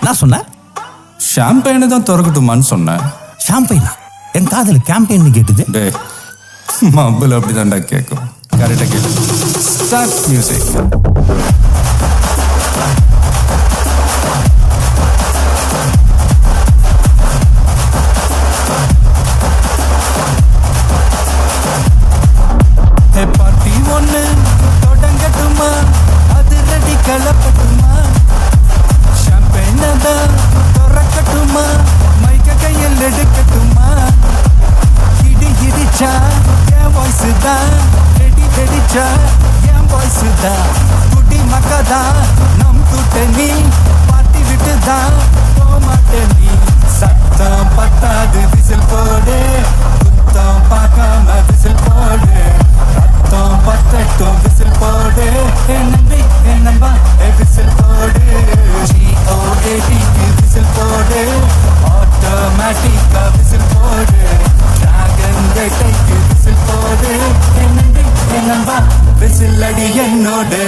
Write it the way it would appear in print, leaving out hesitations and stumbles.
நான் சொன்னேன் ஷாம்பெயினை தான் திறக்கட்டுமான்னு சொன்னேன். ஷாம்பெயினா? என் காதல கேம்பெயின் கேட்டுது. டே மப்பிள் அப்படிதான்டா கேட்கும். கரெக்டாக கேட்டு ஸ்டார்ட் மியூசிக். பார்ட்டி ஒன்று தொடங்கட்டுமா, அது ரெடி கலப்பட்டுமா, ஷாம்பெயினை தான் திறக்கட்டுமா, மைக்க கையில் எடுக்கட்டுமா, இடி இடிச்சா என் வாய்ஸ் தான், வெடி வெடிச்சா என் வாய்ஸ் தான், குடி மக்கதான் நம் கூட்டணி, பாட்டி விட்டு தான் போமாட்டேன் நீ, சத்தம் பத்தாது விசில் போடு, குத்தம் பார்க்காம விசில் போடு, ரத்தம் பத்தட்டும் விசில் போடு, என் நம்பி என் நம்பா விசில் போடு, GOATக்கு விசில் போடு, ஆட்டோமேட்டிக்கா விசில் போடு, டிராகன் வேட்டைக்கு விசில் போடு, என் நம்பி என் நம்பா விசில் அடி என்னோடு.